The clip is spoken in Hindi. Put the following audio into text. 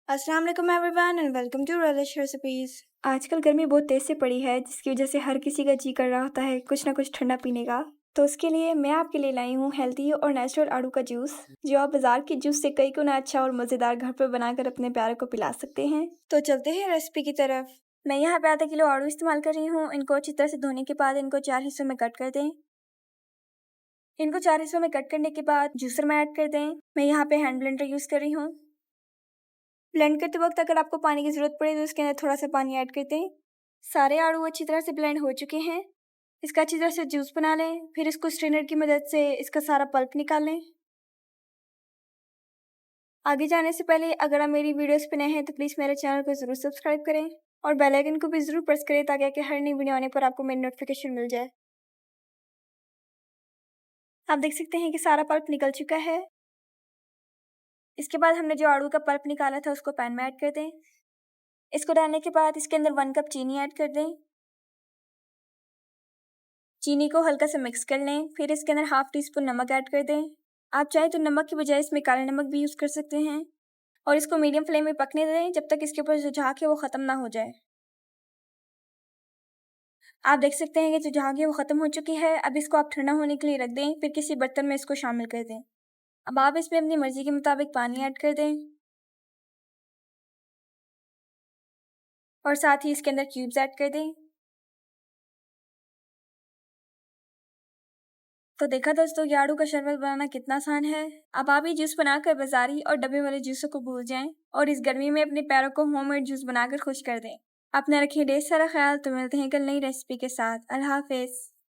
अस्सलाम वालेकुम everyone and welcome to relish recipes. आजकल गर्मी बहुत तेज़ से पड़ी है जिसकी वजह से हर किसी का जी कर रहा होता है कुछ ना कुछ ठंडा पीने का। तो उसके लिए मैं आपके लिए लाई हूँ हेल्दी और नेचुरल आड़ू का जूस, जो आप बाजार के जूस से कई गुना अच्छा और मज़ेदार घर पर बनाकर अपने प्यारे को पिला सकते हैं। तो चलते हैं रेसिपी की तरफ। मैं यहाँ पे आधा किलो आड़ू इस्तेमाल कर रही हूँ। इनको अच्छी तरह से धोने के बाद इनको 4 हिस्सों में कट कर दें। इनको 4 हिस्सों में कट करने के बाद जूसर में ऐड कर दें। मैं यहाँ पे हैंड ब्लेंडर यूज़ कर रही हूँ। ब्लेंड करते वक्त अगर आपको पानी की ज़रूरत पड़े तो इसके अंदर थोड़ा सा पानी ऐड कर दें। सारे आड़ू अच्छी तरह से ब्लेंड हो चुके हैं। इसका अच्छी तरह से जूस बना लें। फिर इसको स्ट्रेनर की मदद से इसका सारा पल्प निकाल लें। आगे जाने से पहले अगर आप मेरी वीडियोस पे नए हैं तो प्लीज़ मेरे चैनल को ज़रूर सब्सक्राइब करें और बेल आइकन को भी ज़रूर प्रेस करें ताकि हर नई वीडियो आने पर आपको मेरी नोटिफिकेशन मिल जाए। आप देख सकते हैं कि सारा पल्प निकल चुका है। इसके बाद हमने जो आड़ू का पल्प निकाला था उसको पैन में ऐड कर दें। इसको डालने के बाद इसके अंदर 1 कप चीनी ऐड कर दें। चीनी को हल्का सा मिक्स कर लें। फिर इसके अंदर हाफ टी स्पून नमक ऐड कर दें। आप चाहे तो नमक की बजाय इसमें काला नमक भी यूज़ कर सकते हैं और इसको मीडियम फ्लेम में पकने दें जब तक इसके ऊपर जो झाग है वो ख़त्म ना हो जाए। आप देख सकते हैं कि जो झाग है वो ख़त्म हो चुकी है। अब इसको आप ठंडा होने के लिए रख दें, फिर किसी बर्तन में इसको शामिल कर दें। अब आप इसमें अपनी मर्ज़ी के मुताबिक पानी ऐड कर दें और साथ ही इसके अंदर क्यूब्स ऐड कर दें। तो देखा दोस्तों, ये आड़ू का शरबत बनाना कितना आसान है। अब आप ये जूस बनाकर बाजारी और डब्बे वाले जूसों को भूल जाएं और इस गर्मी में अपने प्यारों को होममेड जूस बनाकर खुश कर दें। अपना रखिए ढेर सारा ख्याल। तो मिलते हैं कल नई रेसिपी के साथ। अल्लाह हाफिज़।